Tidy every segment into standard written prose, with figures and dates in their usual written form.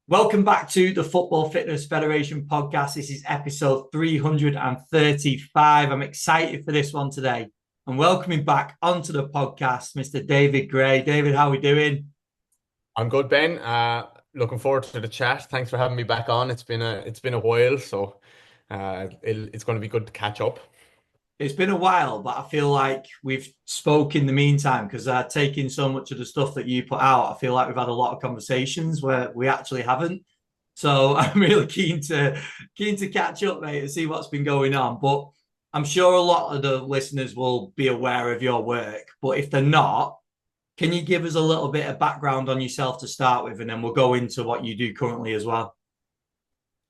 Welcome back to the Football Fitness Federation podcast. This is episode 335. I'm excited for this one today. I'm welcoming back onto the podcast Mr. David Gray. David, how are we doing? I'm good, Ben. Looking forward to the chat. Thanks for having me back on. It's been a while, so it's going to be good to catch up. It's been a while, but I feel like we've spoke in the meantime because taking so much of the stuff that you put out, I feel like we've had a lot of conversations where we actually haven't. So I'm really keen to catch up, mate, and see what's been going on. But I'm sure a lot of the listeners will be aware of your work. But if they're not, can you give us a little bit of background on yourself to start with, and then we'll go into what you do currently as well?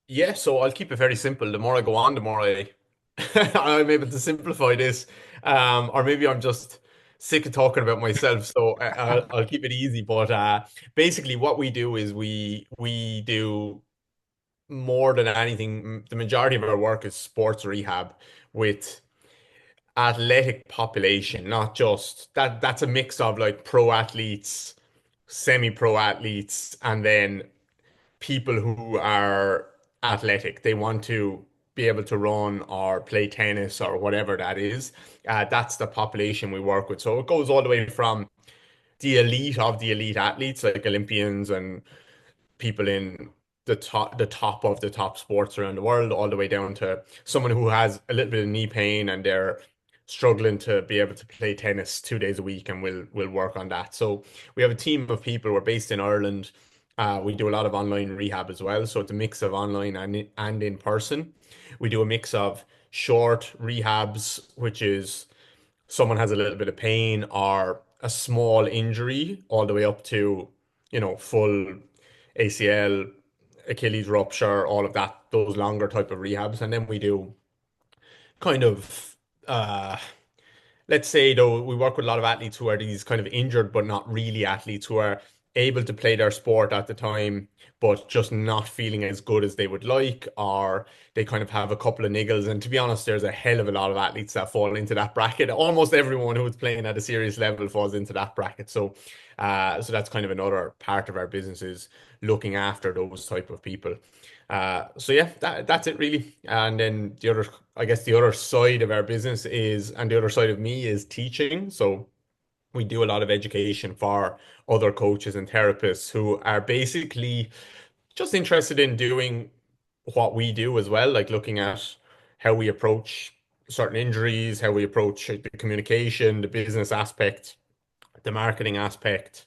Yeah, so I'll keep it very simple. The more I go on, the more I'm able to simplify this. Or maybe I'm just sick of talking about myself, so I'll keep it easy. But basically, what we do is we do more than anything. The majority of our work is sports rehab with athletic population, not just that's a mix of like pro athletes, semi-pro athletes, and then people who are athletic. They want to be able to run or play tennis or whatever that is. That's the population we work with. So it goes all the way from the elite of the elite athletes, like Olympians and people in the top of the top sports around the world, all the way down to someone who has a little bit of knee pain and they're struggling to be able to play tennis 2 days a week, and we'll work on that. So we have a team of people. We're based in Ireland. We do a lot of online rehab as well. So it's a mix of online and in person. We do a mix of short rehabs, which is someone has a little bit of pain or a small injury, all the way up to, full ACL, Achilles rupture, all of that, those longer type of rehabs. And then we do kind of uh let's say though we work with a lot of athletes who are these kind of injured but not really athletes, who are able to play their sport at the time but just not feeling as good as they would like, or they kind of have a couple of niggles. And to be honest, there's a hell of a lot of athletes that fall into that bracket. Almost everyone who is playing at a serious level falls into that bracket. So that's kind of another part of our business, is looking after those type of people. So yeah, that's it really. And then I guess the other side of our business is, and the other side of me is teaching. So we do a lot of education for other coaches and therapists who are basically just interested in doing what we do as well, like looking at how we approach certain injuries, how we approach the communication, the business aspect, the marketing aspect,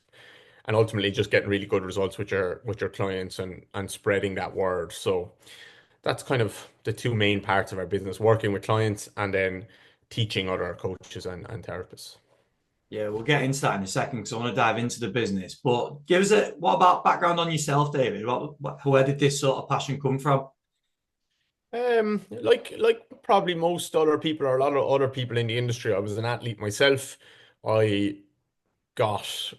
and ultimately just getting really good results with your clients and spreading that word. So that's kind of the two main parts of our business: working with clients and then teaching other coaches and therapists. Yeah, we'll get into that in a second because I want to dive into the business. But give us what about background on yourself, David? Where did this sort of passion come from? Like probably most other people, or a lot of other people in the industry, I was an athlete myself. I got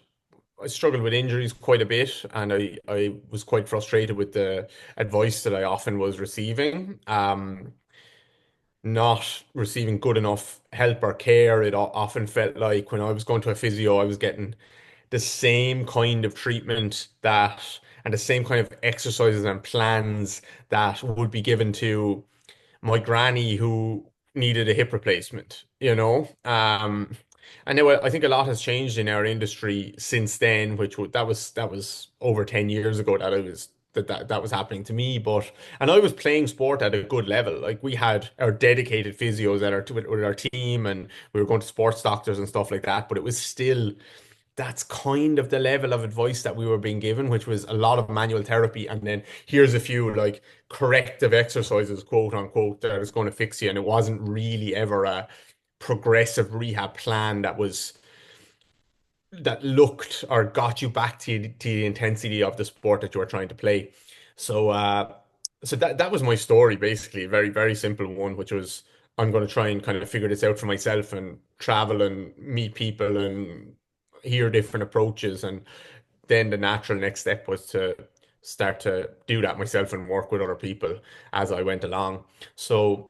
I struggled with injuries quite a bit, and I was quite frustrated with the advice that I often was receiving. Not receiving good enough help or care. It often felt like when I was going to a physio, I was getting the same kind of treatment that and the same kind of exercises and plans that would be given to my granny who needed a hip replacement, you know? And now I think a lot has changed in our industry since then, that was over 10 years ago that I was that was happening to me. But and I was playing sport at a good level. Like, we had our dedicated physios with our team, and we were going to sports doctors and stuff like that, but it was still, that's kind of the level of advice that we were being given, which was a lot of manual therapy. And then here's a few like corrective exercises, quote unquote, that is going to fix you. And it wasn't really ever a progressive rehab plan that looked or got you back to the intensity of the sport that you were trying to play. So, so that was my story, basically, a very, very simple one, which was, I'm going to try and kind of figure this out for myself and travel and meet people and hear different approaches. And then the natural next step was to start to do that myself and work with other people as I went along. So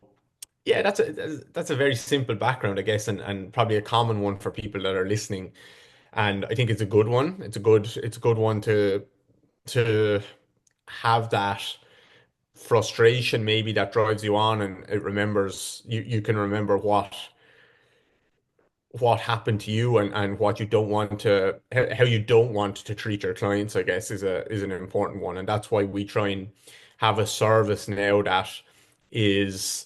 yeah, that's a very simple background, I guess, and probably a common one for people that are listening. And I think it's a good one. It's a good one to have that frustration maybe that drives you on, and it remembers you can remember what happened to you, and what you don't want to how you don't want to treat your clients, I guess, is an important one. And that's why we try and have a service now that is,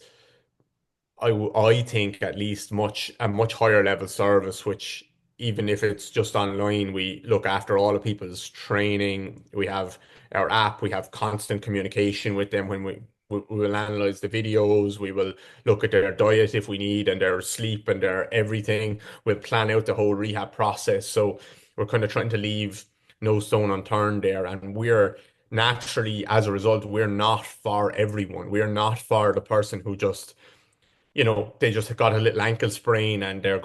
I think, at least a much higher level service, which, even if it's just online, we look after all of people's training. We have our app, we have constant communication with them when we will analyze the videos, we will look at their diet if we need, and their sleep and their everything. We'll plan out the whole rehab process. So we're kind of trying to leave no stone unturned there. And we're naturally, as a result, we're not for everyone. We're not for the person who just, they just got a little ankle sprain and they're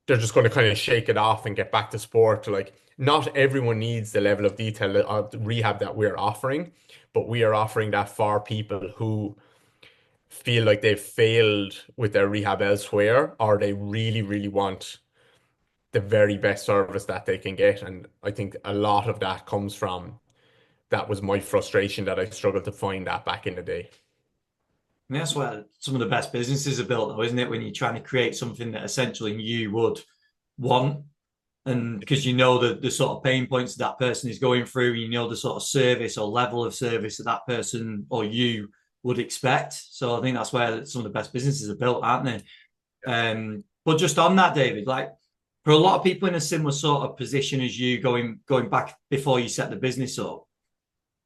just gonna kind of shake it off and get back to sport. Like, not everyone needs the level of detail of the rehab that we're offering, but we are offering that for people who feel like they've failed with their rehab elsewhere, or they really, really want the very best service that they can get. And I think a lot of that comes from, that was my frustration, that I struggled to find that back in the day. And that's where some of the best businesses are built, though, isn't it? When you're trying to create something that essentially you would want, and because you know the sort of pain points that person is going through, you know the sort of service or level of service that that person or you would expect. So I think that's where some of the best businesses are built, aren't they? But just on that, David, like for a lot of people in a similar sort of position as you, going back before you set the business up,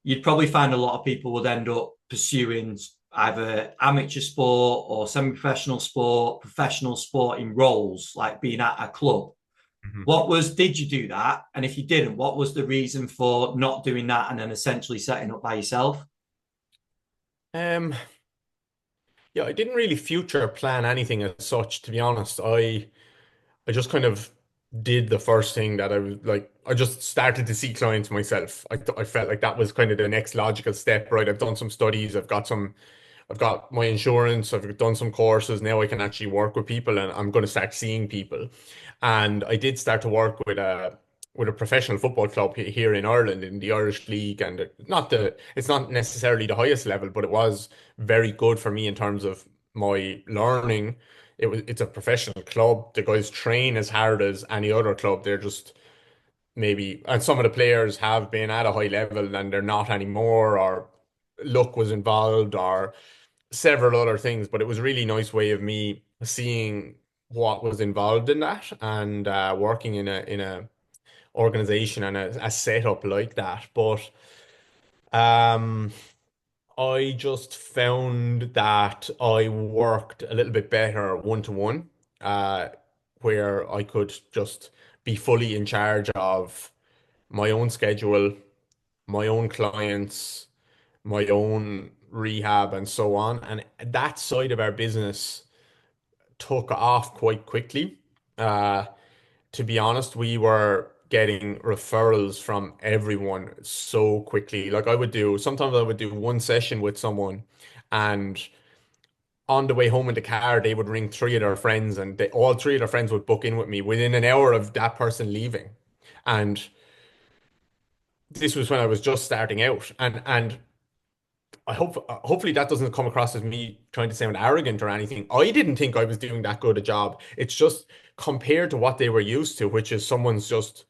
you'd probably find a lot of people would end up pursuing either amateur sport or semi-professional sport, professional sporting roles, like being at a club. Mhm. Did you do that? And if you didn't, what was the reason for not doing that and then essentially setting up by yourself? Um, yeah, I didn't really future plan anything as such, to be honest. I just kind of did the first thing that I was like, I just started to see clients myself. I felt like that was kind of the next logical step, right? I've done some studies, I've got my insurance, I've done some courses. Now I can actually work with people, and I'm going to start seeing people. And I did start to work with a professional football club here in Ireland, in the Irish League. And it's not necessarily the highest level, but it was very good for me in terms of my learning. It's a professional club. The guys train as hard as any other club. They're just, maybe, and some of the players have been at a high level and they're not anymore, or luck was involved, or several other things. But it was a really nice way of me seeing what was involved in that, and working in a organization and a setup like that. But um, I just found that I worked a little bit better one to one, uh, where I could just be fully in charge of my own schedule, my own clients, my own rehab, and so on. And that side of our business took off quite quickly. Uh, to be honest, we were getting referrals from everyone so quickly. Like, sometimes I would do one session with someone, and on the way home in the car, they would ring three of their friends, and all three of their friends would book in with me within an hour of that person leaving. And this was when I was just starting out. And hopefully that doesn't come across as me trying to sound arrogant or anything. I didn't think I was doing that good a job. It's just, compared to what they were used to, which is someone's just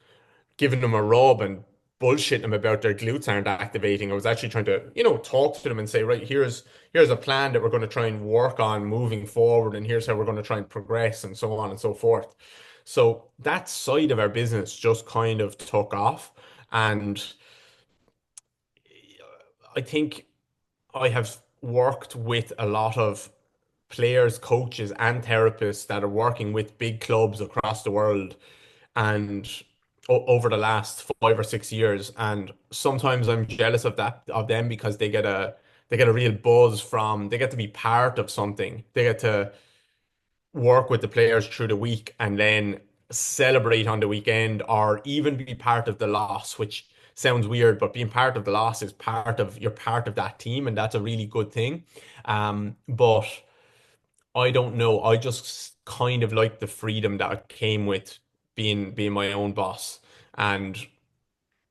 giving them a rub and bullshitting them about their glutes aren't activating. I was actually trying to, talk to them and say, right, here's a plan that we're going to try and work on moving forward, and here's how we're going to try and progress, and so on and so forth. So that side of our business just kind of took off. And I think I have worked with a lot of players, coaches, and therapists that are working with big clubs across the world, and over the last 5 or 6 years. And sometimes I'm jealous of them, because they get a real buzz from, they get to be part of something. They get to work with the players through the week and then celebrate on the weekend, or even be part of the loss, which sounds weird, but being part of the loss is you're part of that team, and that's a really good thing. But I don't know. I just kind of like the freedom that came with being my own boss. And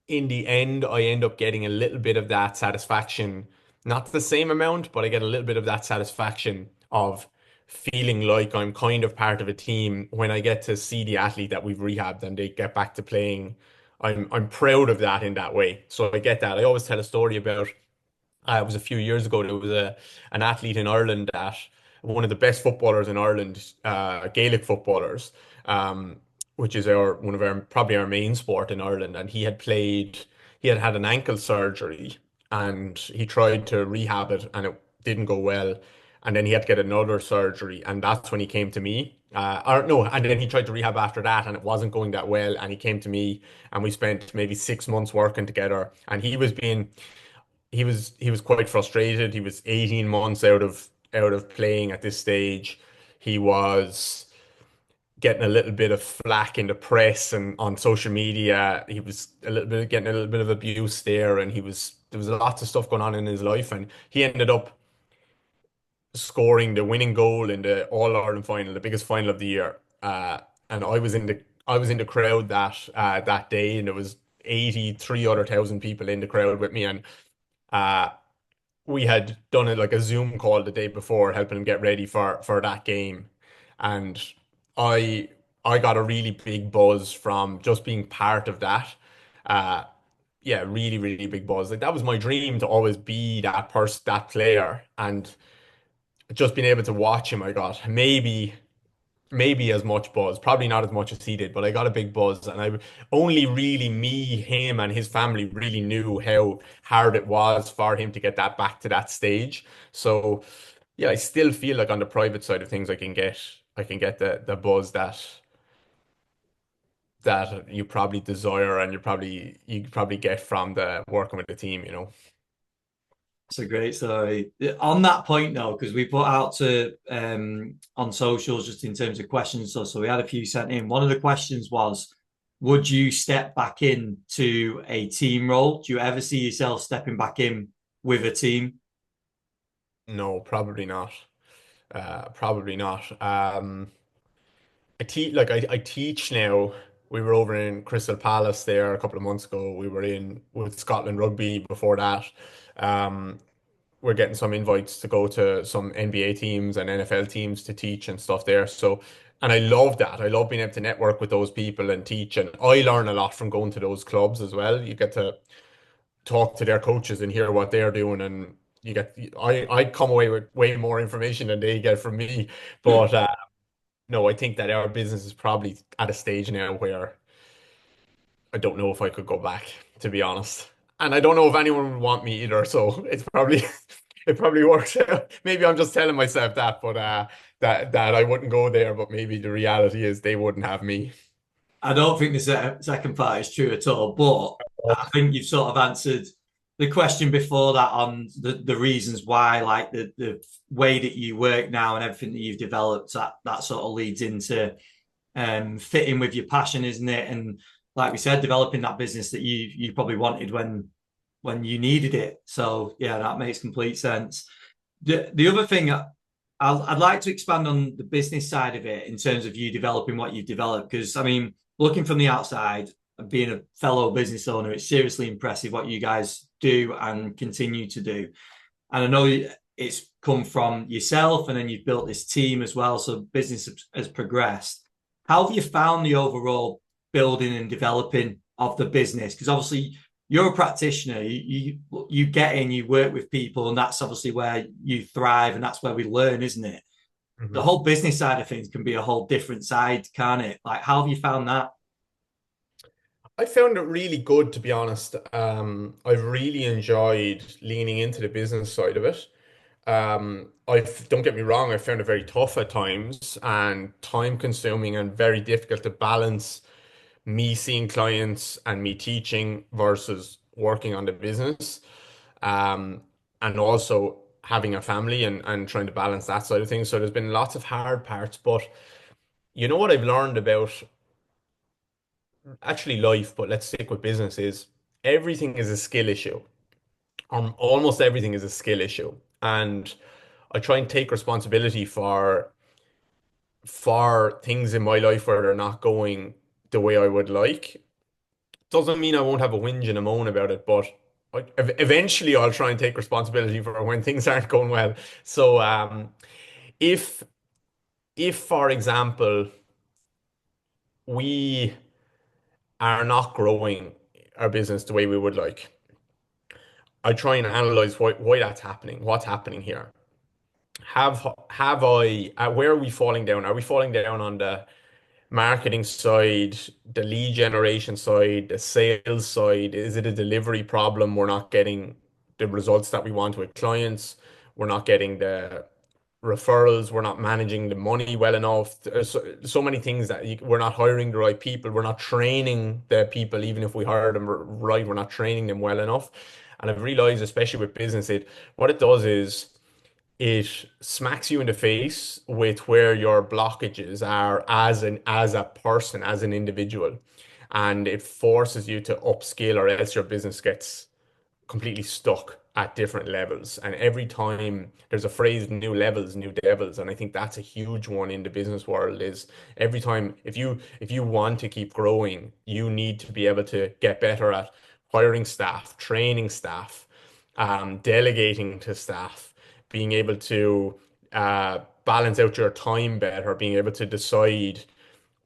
in the end, I end up getting a little bit of that satisfaction, not the same amount, but I get a little bit of that satisfaction of feeling like I'm kind of part of a team when I get to see the athlete that we've rehabbed and they get back to playing. I'm proud of that in that way. So I get that. I always tell a story about it was a few years ago. There was an athlete in Ireland that one of the best footballers in Ireland, Gaelic footballers, um, which is our one of our probably our main sport in Ireland, and he had played. He had had an ankle surgery, and he tried to rehab it, and it didn't go well. And then he had to get another surgery, and that's when he came to me. Or no, and then he tried to rehab after that, and it wasn't going that well. And he came to me, and we spent maybe 6 months working together. And he was quite frustrated. He was 18 months out of playing at this stage. He was getting a little bit of flack in the press and on social media. He was a little bit getting a little bit of abuse there, and there was lots of stuff going on in his life, and he ended up scoring the winning goal in the All-Ireland final, the biggest final of the year. And I was in the crowd that day, and there was 83 other thousand people in the crowd with me, and uh, we had done it like a Zoom call the day before, helping him get ready for that game, and I I got a really big buzz from just being part of that. Uh, yeah, really, really big buzz. Like that was my dream to always be that person, that player, and just being able to watch him, I got maybe as much buzz, probably not as much as he did, but I got a big buzz, and I only really me, him, and his family really knew how hard it was for him to get that back to that stage. So yeah, I still feel like on the private side of things, I can get the buzz that you probably desire and you probably get from the working with the team. It's a great story. On that point, though, because we put out to on socials just in terms of questions, so we had a few sent in. One of the questions was, would you step back in to a team role? Do you ever see yourself stepping back in with a team? No, probably not. Probably not. I teach now. We were over in Crystal Palace there a couple of months ago. We were in with Scotland Rugby before that. Um, we're getting some invites to go to some NBA teams and NFL teams to teach and stuff there. So, and I love that. I love being able to network with those people and teach. And I learn a lot from going to those clubs as well. You get to talk to their coaches and hear what they're doing, and I come away with way more information than they get from me. But no, I think that our business is probably at a stage now where I don't know if I could go back, to be honest. And I don't know if anyone would want me either, so it's probably it probably works out. Maybe I'm just telling myself that, but that I wouldn't go there, but maybe the reality is they wouldn't have me. I don't think the second part is true at all, but I think you've sort of answered the question before that on the reasons why, like the way that you work now and everything that you've developed, that sort of leads into fitting with your passion, isn't it? And like we said, developing that business that you probably wanted when you needed it. So yeah, that makes complete sense. The other thing I'd like to expand on the business side of it in terms of you developing what you've developed. Because I mean, looking from the outside and being a fellow business owner, it's seriously impressive what you guys do and continue to do. And I know it's come from yourself and then you've built this team as well. So business has progressed. How have you found the overall building and developing of the business? Because obviously you're a practitioner, you get in, you work with people, and that's obviously where you thrive and that's where we learn, isn't it? The Mhm. whole business side of things can be a whole different side, can't it? Like, how have you found that? I found it really good, to be honest. I've really enjoyed leaning into the business side of it. Don't get me wrong, I found it very tough at times and time consuming and very difficult to balance me seeing clients and me teaching versus working on the business. Um, and also having a family and trying to balance that side of things. So there's been lots of hard parts, but you know what I've learned about actually life, but let's stick with business is everything is a skill issue. Almost everything is a skill issue. And I try and take responsibility for things in my life where they're not going the way I would like. doesn't mean I won't have a whinge and a moan about it, but eventually I'll try and take responsibility for when things aren't going well. So if for example we are not growing our business the way we would like, I try and analyze why that's happening, what's happening here. Have I where are we falling down? Are we falling down on the marketing side, the lead generation side, the sales side? Is it a delivery problem? We're not getting the results that we want with clients. We're not getting the referrals. We're not managing the money well enough. There's so many things that we're not hiring the right people. We're not training the people, even if we hire them right, we're not training them well enough. And I've realized, especially with business, what it does is it smacks you in the face with where your blockages are as a person, as an individual, and it forces you to upskill, or else your business gets completely stuck at different levels. And every time there's a phrase, new levels, new devils, and I think that's a huge one in the business world. Is every time, if you want to keep growing, you need to be able to get better at hiring staff, training staff, delegating to staff, being able to balance out your time better, being able to decide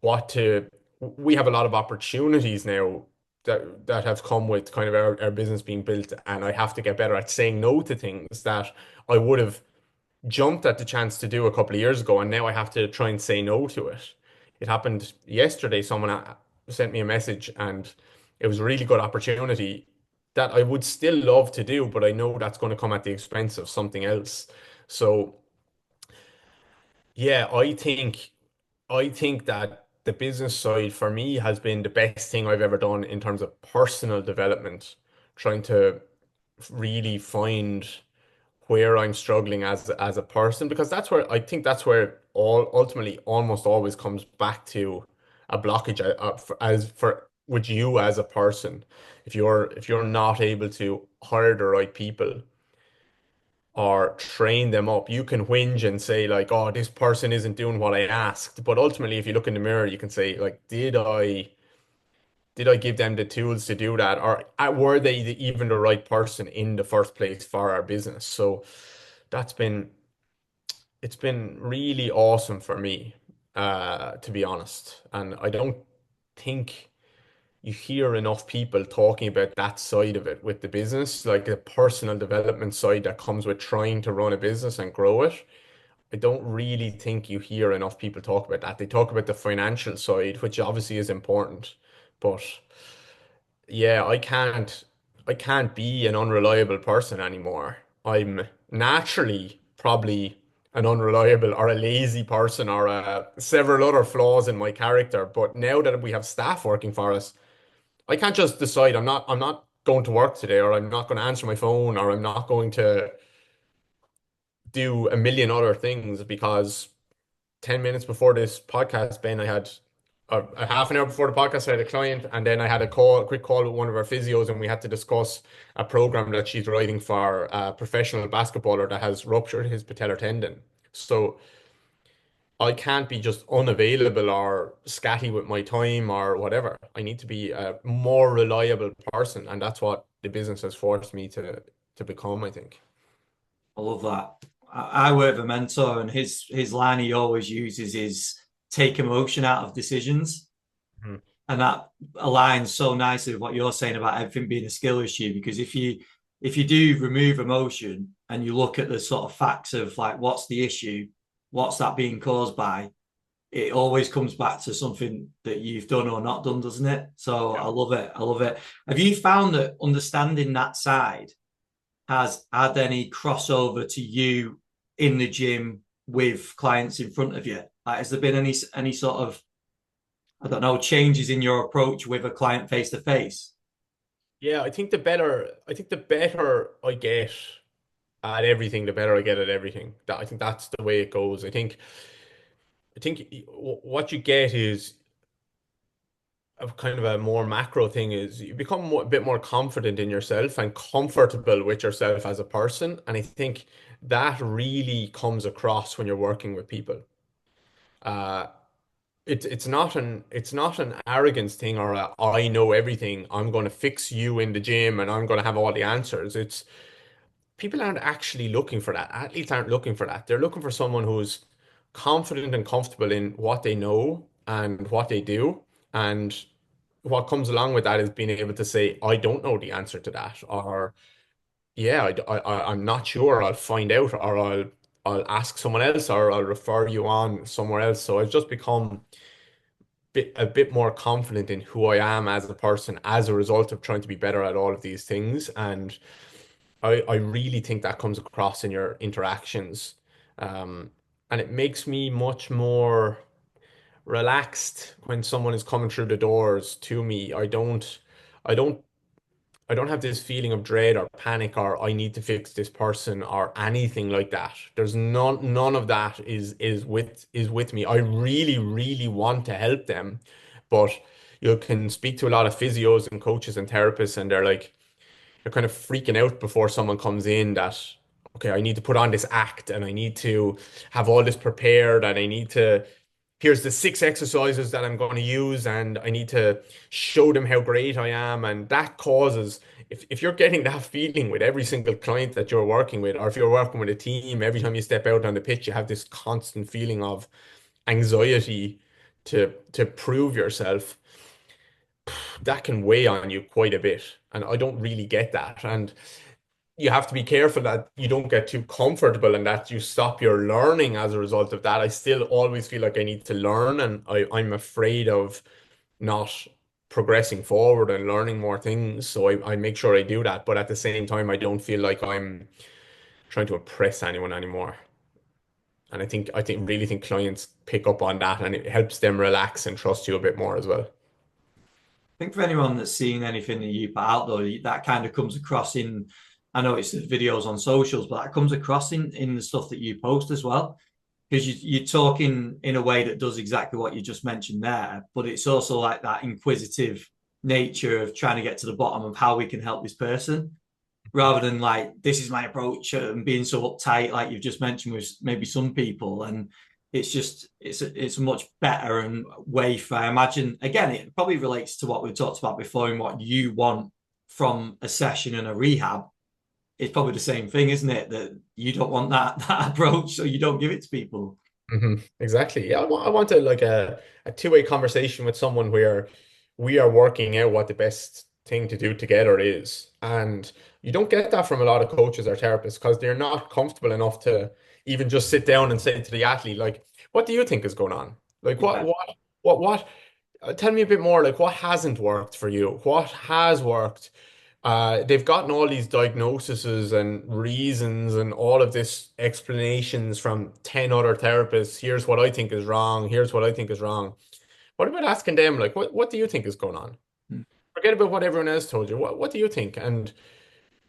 what to. We have a lot of opportunities now that have come with kind of our business being built, and I have to get better at saying no to things that I would have jumped at the chance to do a couple of years ago, and now I have to try and say no to it. It happened yesterday. Someone sent me a message, and it was a really good opportunity that I would still love to do, but I know that's going to come at the expense of something else. So yeah, I think that the business side for me has been the best thing I've ever done in terms of personal development, trying to really find where I'm struggling as a person, because that's where I think that's where all ultimately almost always comes back to a blockage as for with you as a person. If you're not able to hire the right people or train them up. You can whinge and say like, "Oh, this person isn't doing what I asked." But ultimately, if you look in the mirror, you can say like, did I give them the tools to do that, or were they even the right person in the first place for our business?" So that's been it's been really awesome for me, to be honest. And I don't think you hear enough people talking about that side of it with the business, like the personal development side that comes with trying to run a business and grow it. I don't really think you hear enough people talk about that. They talk about the financial side, which obviously is important, but yeah, I can't be an unreliable person anymore. I'm naturally probably an unreliable or a lazy person, or several other flaws in my character, but now that we have staff working for us, I can't just decide I'm not going to work today, or I'm not going to answer my phone, or I'm not going to do a million other things because 10 minutes before this podcast, Ben, I had a half an hour before the podcast, I had a client, and then I had a quick call with one of our physios, and we had to discuss a program that she's writing for a professional basketballer that has ruptured his patellar tendon. So I can't be just unavailable or scatty with my time or whatever. I need to be a more reliable person, and that's what the business has forced me to become, I think. I love that. I work with a mentor, and his line he always uses is take emotion out of decisions. Mhm. And that aligns so nicely with what you're saying about everything being a skill issue. Because if you do remove emotion and you look at the sort of facts of like what's the issue, what's that being caused by, it always comes back to something that you've done or not done, doesn't it? So Yeah. I love it. I love it. Have you found that understanding that side has had any crossover to you in the gym with clients in front of you? Like, has there been any sort of, I don't know, changes in your approach with a client face to face? Yeah, I think the better I get at everything, the better I get at everything. I think that's the way it goes. I think what you get is a kind of a more macro thing, is you become a bit more confident in yourself and comfortable with yourself as a person. And I think that really comes across when you're working with people. Uh, it's not an arrogance thing or a, I know everything. I'm going to fix you in the gym and I'm going to have all the answers. It's people aren't actually looking for that. Athletes aren't looking for that. They're looking for someone who's confident and comfortable in what they know and what they do. And what comes along with that is being able to say, I don't know the answer to that, or yeah, I'm not sure. I'll find out, or I'll ask someone else, or I'll refer you on somewhere else. So I've just become a bit more confident in who I am as a person as a result of trying to be better at all of these things. And I really think that comes across in your interactions. Um, and it makes me much more relaxed when someone is coming through the doors to me. I don't I don't have this feeling of dread or panic or I need to fix this person or anything like that. There's none of that is with me. I really, really want to help them, but you can speak to a lot of physios and coaches and therapists, and they're kind of freaking out before someone comes in that, okay, I need to put on this act and I need to have all this prepared and I need to, here's the 6 exercises that I'm going to use and I need to show them how great I am. And that causes, if you're getting that feeling with every single client that you're working with, or if you're working with a team, every time you step out on the pitch, you have this constant feeling of anxiety to prove yourself, that can weigh on you quite a bit. And I don't really get that. And you have to be careful that you don't get too comfortable and that you stop your learning as a result of that. I still always feel like I need to learn, and I'm afraid of not progressing forward and learning more things. So I make sure I do that. But at the same time, I don't feel like I'm trying to impress anyone anymore. And I really think clients pick up on that and it helps them relax and trust you a bit more as well. I think for anyone that's seen anything that you put out though, that kind of comes across in, I know it's the videos on socials, but that comes across in the stuff that you post as well. Because you're talking in a way that does exactly what you just mentioned there, but it's also like that inquisitive nature of trying to get to the bottom of how we can help this person, rather than like this is my approach and being so uptight, like you've just mentioned with maybe some people. And it's just it's a much better and way for, I imagine, again, it probably relates to what we talked about before and what you want from a session and a rehab. It's probably the same thing, isn't it? That you don't want that approach, so you don't give it to people. Exactly. Yeah, I want a two-way conversation with someone where we are working out what the best thing to do together is. And you don't get that from a lot of coaches or therapists because they're not comfortable enough to even just sit down and say to the athlete, like, what do you think is going on? Like Yeah. what tell me a bit more, like what hasn't worked for you? What has worked? They've gotten all these diagnoses and reasons and all of this explanations from 10 other therapists. Here's what I think is wrong. Here's what I think is wrong. What about asking them, like, what do you think is going on? Forget about what everyone else told you. What do you think? And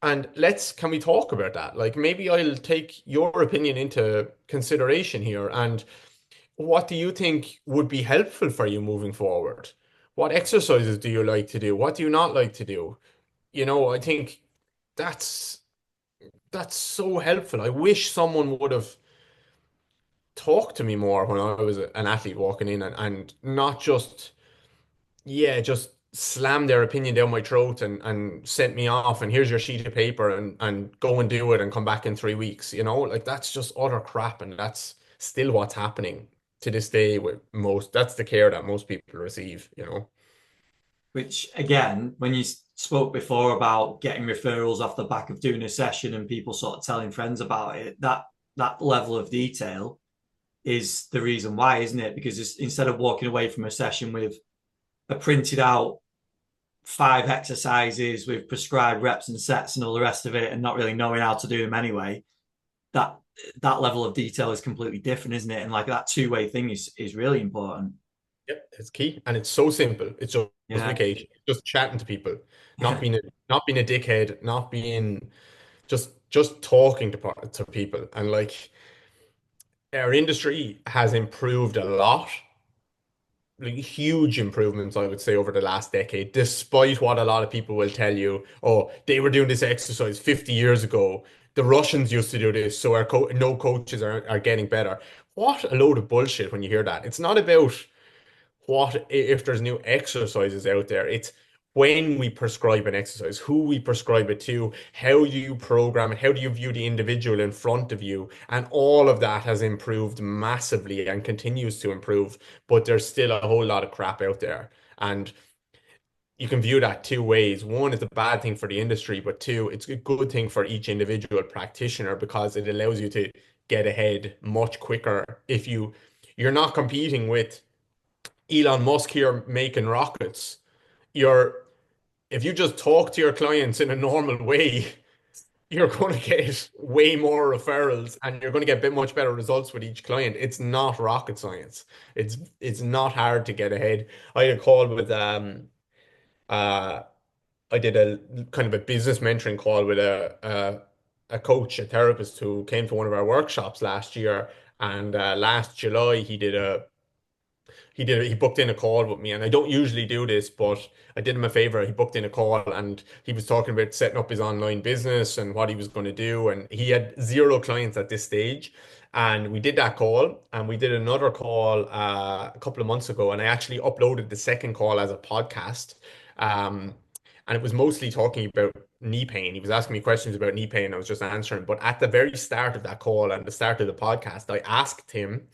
can we talk about that? Like maybe I'll take your opinion into consideration here. And what do you think would be helpful for you moving forward? What exercises do you like to do? What do you not like to do? I think that's that's so helpful. I wish someone would have talked to me more when I was an athlete walking in and not just, yeah, just slam their opinion down my throat and sent me off and here's your sheet of paper and go and do it and come back in 3 weeks. Like that's just utter crap, and that's still what's happening to this day with most. That's the care that most people receive. Which again, when you spoke before about getting referrals off the back of doing a session and people sort of telling friends about it, that level of detail is the reason why, isn't it? Because instead of walking away from a session with a printed out 5 exercises with prescribed reps and sets and all the rest of it, and not really knowing how to do them anyway, that that level of detail is completely different, isn't it? And like that two-way thing is really important. Yep, it's key, and it's so simple. It's just Yeah. communication, just chatting to people, not being a dickhead, not being just talking to people. And like our industry has improved a lot, like huge improvements, I would say, over the last decade, despite what a lot of people will tell you. Oh, they were doing this exercise 50 years ago. The Russians used to do this, so our co no coaches are getting better. What a load of bullshit when you hear that. It's not about what if there's new exercises out there. It's when we prescribe an exercise, who we prescribe it to, how do you program it, how do you view the individual in front of you, and all of that has improved massively and continues to improve. But there's still a whole lot of crap out there, and you can view that two ways. One, it's a bad thing for the industry, but two, it's a good thing for each individual practitioner because it allows you to get ahead much quicker. If you're not competing with Elon Musk here making rockets, you're if you just talk to your clients in a normal way, you're going to get way more referrals and you're going to get a bit much better results with each client. It's not rocket science. It's not hard to get ahead. I had a call with uh I did a kind of a business mentoring call with a coach, a therapist who came to one of our workshops last year, and last July he booked in a call with me, and I don't usually do this, but I did him a favor. He booked in a call, and he was talking about setting up his online business and what he was going to do, and he had zero clients at this stage. And we did that call, and we did another call a couple of months ago, and I actually uploaded the second call as a podcast. Um, and it was mostly talking about knee pain. He was asking me questions about knee pain. I was just answering. But at the very start of that call and the start of the podcast, I asked him,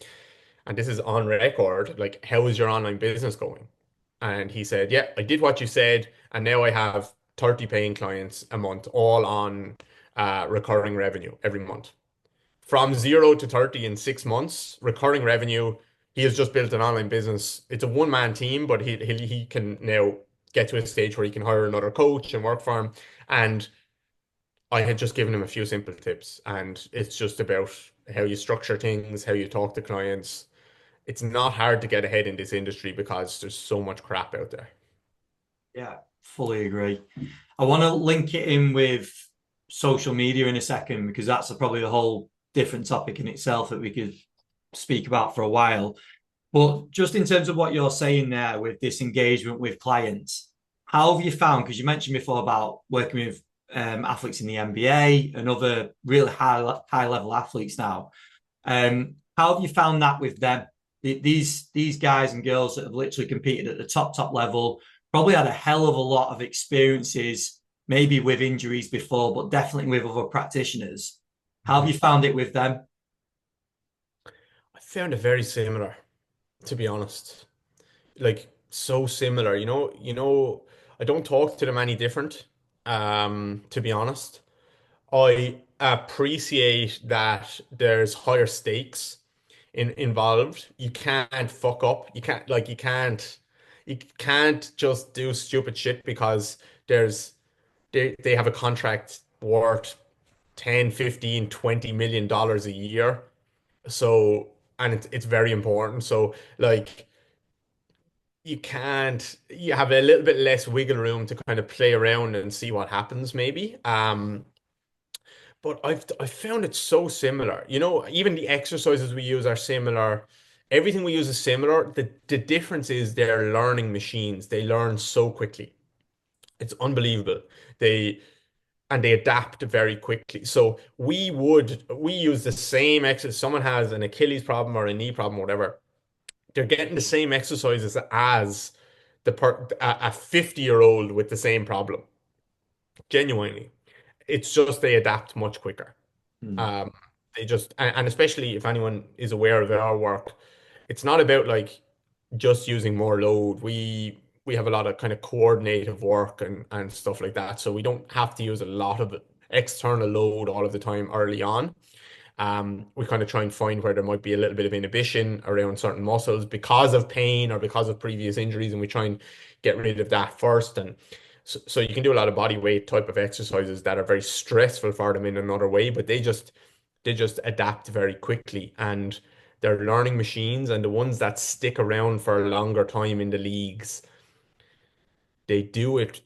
and this is on record, like, how is your online business going? And he said, yeah, I did what you said, and now I have 30 paying clients a month, all on recurring revenue every month. From 0 to 30 in 6 months, recurring revenue. He has just built an online business. It's a one-man team, but he can now get to a stage where he can hire another coach and work for him. And I had just given him a few simple tips, and it's just about how you structure things, how you talk to clients. It's not hard to get ahead in this industry because there's so much crap out there. Yeah, fully agree. I want to link it in with social media in a second because that's probably a whole different topic in itself that we could speak about for a while. But just in terms of what you're saying there with this engagement with clients, how have you found? Because you mentioned before about working with athletes in the NBA and other really high level athletes now. How have you found that with them? These guys and girls that have literally competed at the top level, probably had a hell of a lot of experiences, maybe with injuries before, but definitely with other practitioners. How have Mhm. you found it with them? I found it very similar, to be honest. Like so similar. I don't talk to them any different. To be honest. I appreciate that there's higher stakes involved. You can't fuck up. You can't just do stupid shit because they have a contract worth 10, 15, 20 million dollars a year. So, and it's very important. So like you have a little bit less wiggle room to kind of play around and see what happens maybe. But I found it so similar. Even the exercises we use are similar. Everything we use is similar. The difference is they're learning machines. They learn so quickly. It's unbelievable. They they adapt very quickly. So we use the same exercise. Someone has an Achilles problem or a knee problem, whatever. They're getting the same exercises as a 50-year-old with the same problem. Genuinely. It's just they adapt much quicker. Hmm. Um, they just and especially if anyone is aware of our work, it's not about like just using more load. We have a lot of kind of coordinative work and stuff like that. So we don't have to use a lot of external load all of the time early on. We kind of try and find where there might be a little bit of inhibition around certain muscles because of pain or because of previous injuries, and we try and get rid of that first. And so you can do a lot of body weight type of exercises that are very stressful for them in another way, but they just adapt very quickly and they're learning machines, and the ones that stick around for a longer time in the leagues, they do it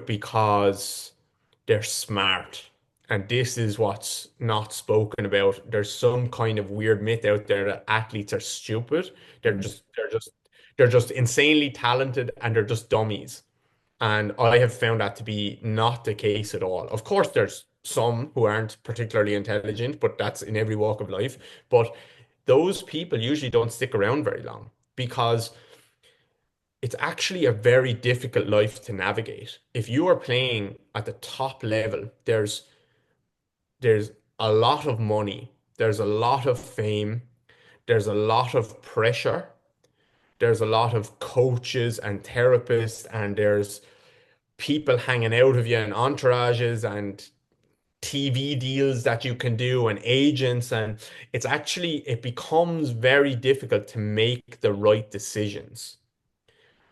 because they're smart. And this is what's not spoken about. There's some kind of weird myth out there that athletes are stupid. They're Hmm. just they're just they're just insanely talented and they're just dummies. And I have found that to be not the case at all. Of course, there's some who aren't particularly intelligent, but that's in every walk of life. But those people usually don't stick around very long because it's actually a very difficult life to navigate. If you are playing at the top level, there's a lot of money, there's a lot of fame, there's a lot of pressure, there's a lot of coaches and therapists, and there's people hanging out of you and entourages and TV deals that you can do and agents, and it becomes very difficult to make the right decisions.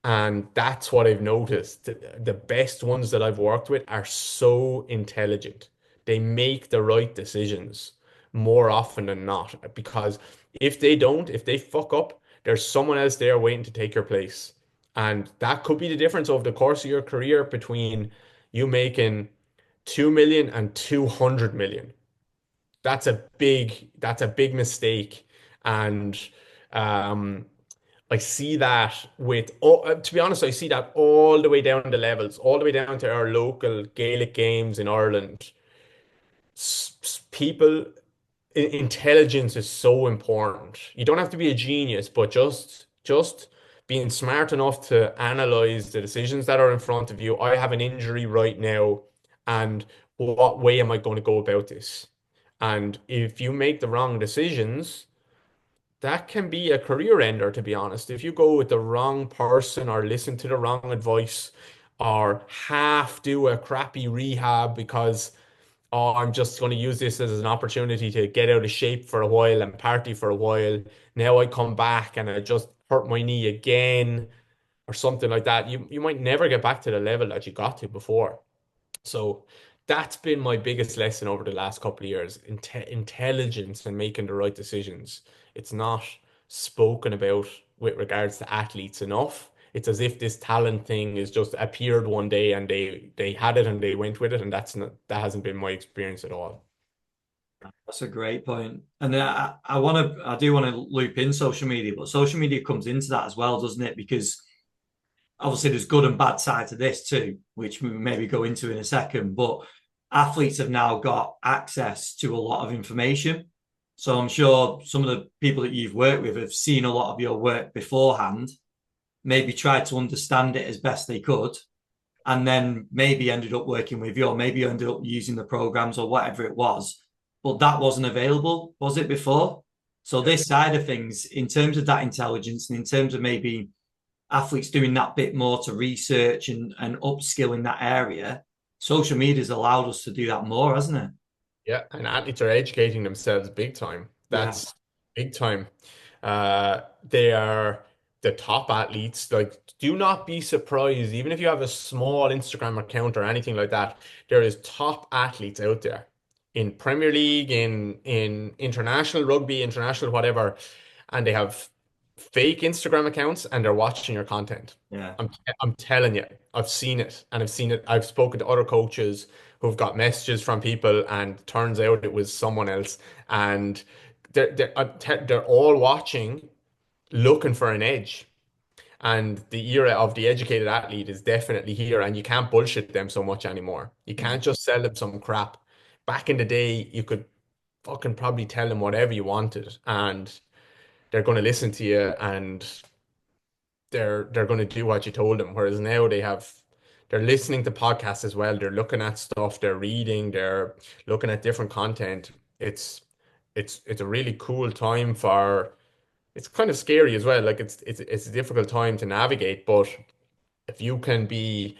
And that's what I've noticed. The best ones that I've worked with are so intelligent. They make the right decisions more often than not. Because if they fuck up, there's someone else there waiting to take your place. And that could be the difference over the course of your career between you making 2 million and 200 million. That's a big mistake. And um, I see that to be honest, I see that all the way down the levels, all the way down to our local Gaelic games in Ireland. People, intelligence is so important. You don't have to be a genius, but just being smart enough to analyze the decisions that are in front of you. I have an injury right now, and what way am I going to go about this? And if you make the wrong decisions, that can be a career ender, to be honest. If you go with the wrong person or listen to the wrong advice or half do a crappy rehab because, oh, I'm just going to use this as an opportunity to get out of shape for a while and party for a while. Now I come back and I just hurt my knee again or something like that. You might never get back to the level that you got to before. So that's been my biggest lesson over the last couple of years, intelligence and making the right decisions. It's not spoken about with regards to athletes enough. It's as if this talent thing is just appeared one day and they had it and they went with it, and that hasn't been my experience at all. That's a great point. And I do want to loop in social media, but social media comes into that as well, doesn't it? Because obviously there's good and bad side to this too, which we maybe go into in a second. But athletes have now got access to a lot of information. So I'm sure some of the people that you've worked with have seen a lot of your work beforehand, maybe tried to understand it as best they could, and then maybe ended up working with you, or maybe you ended up using the programs or whatever it was. But that wasn't available, was it before? So Yeah. this side of things, in terms of that intelligence and in terms of maybe athletes doing that bit more to research and upskill in that area, social media has allowed us to do that more, hasn't it? Yeah, and athletes are educating themselves big time. Yeah. That's big time. They are the top athletes. Like, do not be surprised, even if you have a small Instagram account or anything like that, there is top athletes out there in Premier League, in international rugby, international whatever, and they have fake Instagram accounts and they're watching your content. Yeah. I'm telling you, I've seen it, and I've seen it. I've spoken to other coaches who've got messages from people, and turns out it was someone else, and they're all watching, looking for an edge. And the era of the educated athlete is definitely here, and you can't bullshit them so much anymore. You can't just sell them some crap. Back in the day, you could fucking probably tell them whatever you wanted, and they're going to listen to you, and they're going to do what you told them. Whereas now they're listening to podcasts as well. They're looking at stuff, they're reading, they're looking at different content. It's it's a really cool time for it's kind of scary as well. Like it's a difficult time to navigate, but if you can be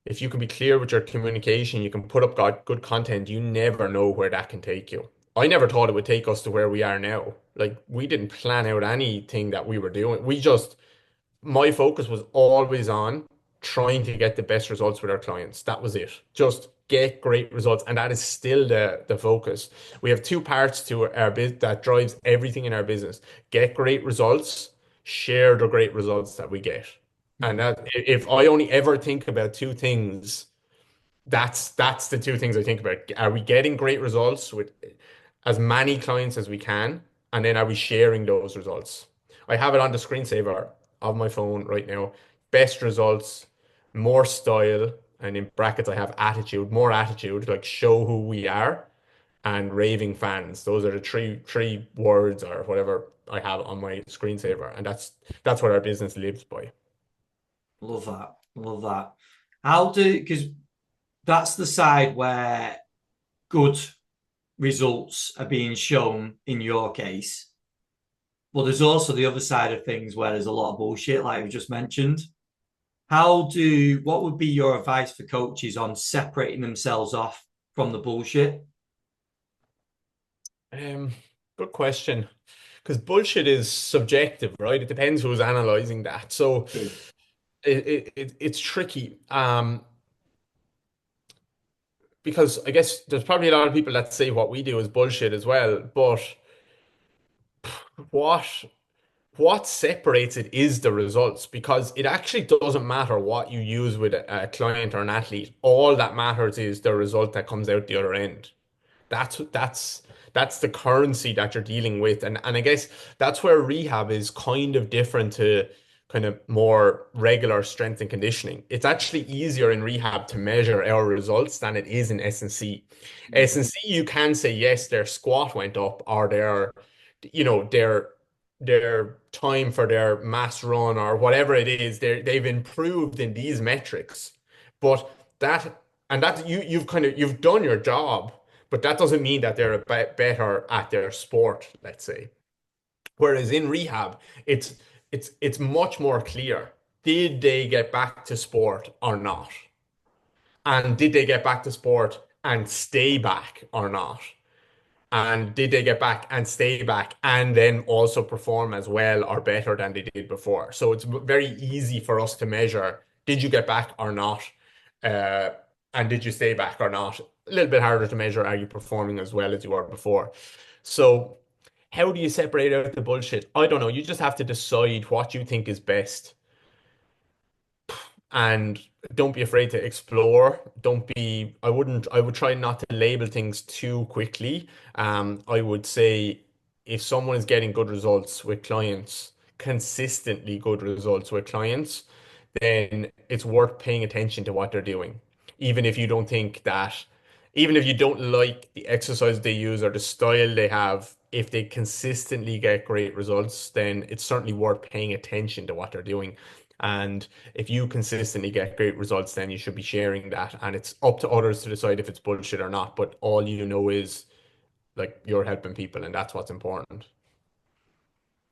if you can be clear with your communication, you can put up good content, you never know where that can take you. I never thought it would take us to where we are now. Like we didn't plan out anything that we were doing. We just My focus was always on trying to get the best results with our clients. That was it. Just get great results. And that is still the focus. We have two parts to our business that drives everything in our business. Get great results, share the great results that we get. And Mm. that if I only ever think about two things, that's the two things I think about. Are we getting great results with as many clients as we can? And then are we sharing those results? I have it on the screensaver of my phone right now. Best results, more style, and in brackets I have attitude, more attitude, like show who we are, and raving fans. Those are the three words or whatever I have on my screensaver, and that's what our business lives by. Love that. Love that. How do, because that's the side where good results are being shown in your case. But there's also the other side of things where there's a lot of bullshit, like we just mentioned. What would be your advice for coaches on separating themselves off from the bullshit? Um, Good question. Because bullshit is subjective, right? It depends who's analyzing that. So True. it's tricky. Because I guess there's probably a lot of people that say what we do is bullshit as well. But what what separates it is the results, because it actually doesn't matter what you use with a client or an athlete. All that matters is the result that comes out the other end. That's the currency that you're dealing with. And I guess that's where rehab is kind of different to kind of more regular strength and conditioning. It's actually easier in rehab to measure our results than it is in S&C. S&C, you can say yes, their squat went up, or their time for their mass run or whatever it is, they've improved in these metrics. But that and that you've done your job, but that doesn't mean that they're a bit better at their sport, let's say. Whereas in rehab, it's much more clear. Did they get back to sport or not? And did they get back to sport and stay back or not? And did they get back and stay back and then also perform as well or better than they did before? So it's very easy for us to measure, did you get back or not? Uh, and did you stay back or not? A little bit harder to measure, are you performing as well as you were before? So how do you separate out the bullshit? I don't know. You just have to decide what you think is best. And don't be afraid to explore. I would try not to label things too quickly. I would say if someone is getting good results with clients, consistently good results with clients, then it's worth paying attention to what they're doing. Even if you don't think that, even if you don't like the exercise they use or the style they have, if they consistently get great results, then it's certainly worth paying attention to what they're doing. And if you consistently get great results, then you should be sharing that. And it's up to others to decide if it's bullshit or not. But all you know is like you're helping people, and that's what's important.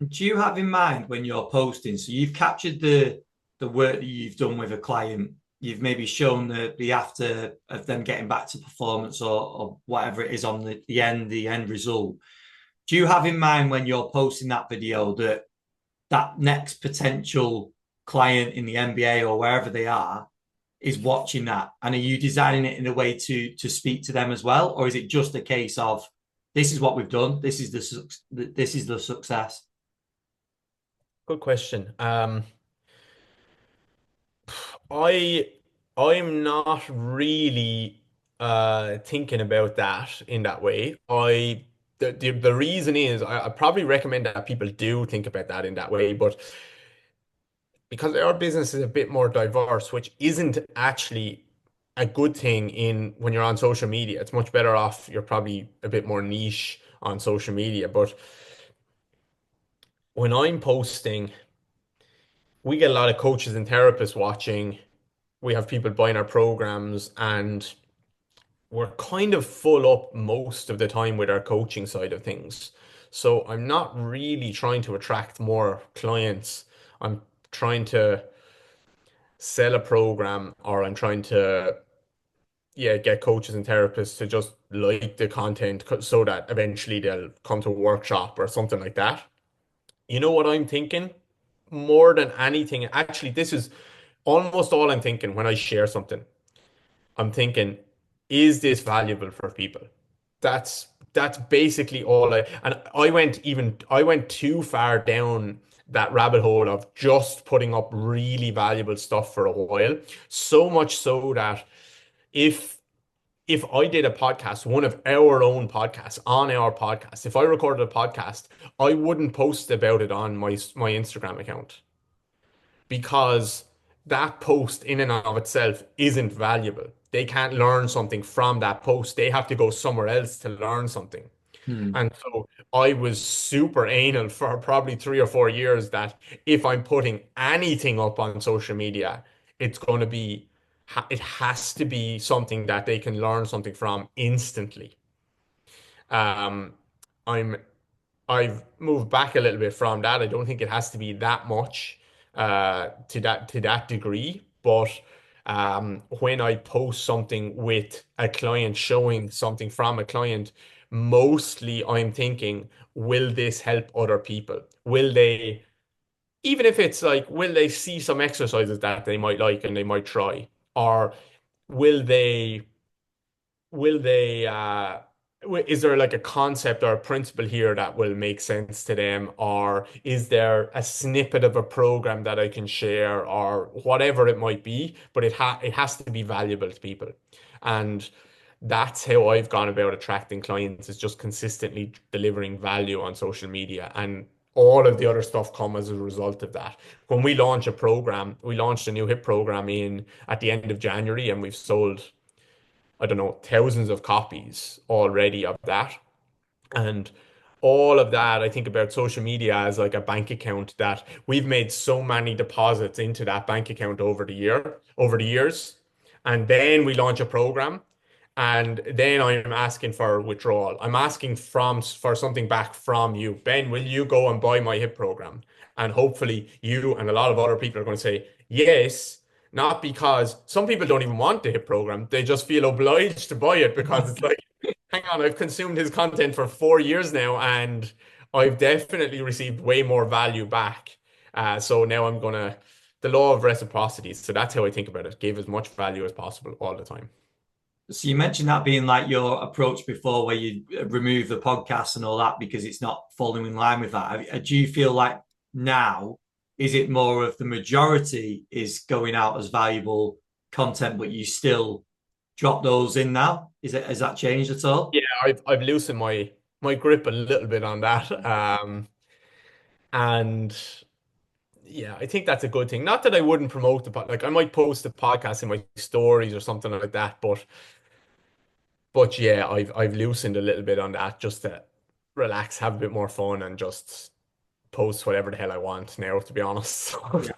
Do you have in mind when you're posting? So you've captured the work that you've done with a client. You've maybe shown the after of them getting back to performance or whatever it is on the end result. Do you have in mind when you're posting that video that that next potential client in the NBA or wherever they are is watching that? And are you designing it in a way to speak to them as well, or is it just a case of this is what we've done, this is the success? Good question. I I'm not really thinking about that in that way. The reason is I probably recommend that people do think about that in that way, but because our business is a bit more diverse, which isn't actually a good thing in when you're on social media. It's much better off. You're probably a bit more niche on social media. But when I'm posting, we get a lot of coaches and therapists watching. We have people buying our programs, and we're kind of full up most of the time with our coaching side of things. So I'm not really trying to attract more clients. I'm trying to sell a program, or I'm trying to get coaches and therapists to just like the content so that eventually they'll come to a workshop or something like that. You know what I'm thinking? More than anything, actually, this is almost all I'm thinking when I share something. I'm thinking, is this valuable for people? That's basically all and I went too far down that rabbit hole of just putting up really valuable stuff for a while. So much so that if if I did a podcast, one of our own podcasts on our podcast, if I recorded a podcast, I wouldn't post about it on my Instagram account, because that post in and of itself isn't valuable. They can't learn something from that post. They have to go somewhere else to learn something. Hmm. And so I was super anal for probably 3 or 4 years that if I'm putting anything up on social media, it's going to be, it has to be something that they can learn something from instantly. Um, I'm I've moved back a little bit from that. I don't think it has to be that much to that degree. But when I post something with a client, showing something from a client, mostly I'm thinking, will this help other people? Will they, even if it's like, will they see some exercises that they might like and they might try? Or will they is there like a concept or a principle here that will make sense to them, or is there a snippet of a program that I can share, or whatever it might be, but it has to be valuable to people. And that's how I've gone about attracting clients, is just consistently delivering value on social media, and all of the other stuff come as a result of that. When we launch a program, we launched a new hip program in at the end of January, and we've sold, I don't know, thousands of copies already of that. And all of that, I think about social media as like a bank account that we've made so many deposits into that bank account over the years. And then we launch a program, and then I'm asking for withdrawal. I'm asking for something back from you. Ben, will you go and buy my hip program? And hopefully you and a lot of other people are going to say yes, not because some people don't even want the hip program. They just feel obliged to buy it because it's like, hang on, I've consumed his content for 4 years now, and I've definitely received way more value back. So now I'm gonna, the law of reciprocity. So that's how I think about it. Give as much value as possible all the time. So you mentioned that being like your approach before, where you remove the podcast and all that because it's not falling in line with that. Do you feel like now is it more of the majority is going out as valuable content, but you still drop those in now? Is it has that changed at all? Yeah, I've loosened my grip a little bit on that. And yeah, I think that's a good thing. Not that I wouldn't promote the pod, like I might post the podcast in my stories or something like that, but yeah, I've loosened a little bit on that just to relax, have a bit more fun, and just post whatever the hell I want now, to be honest. Yeah.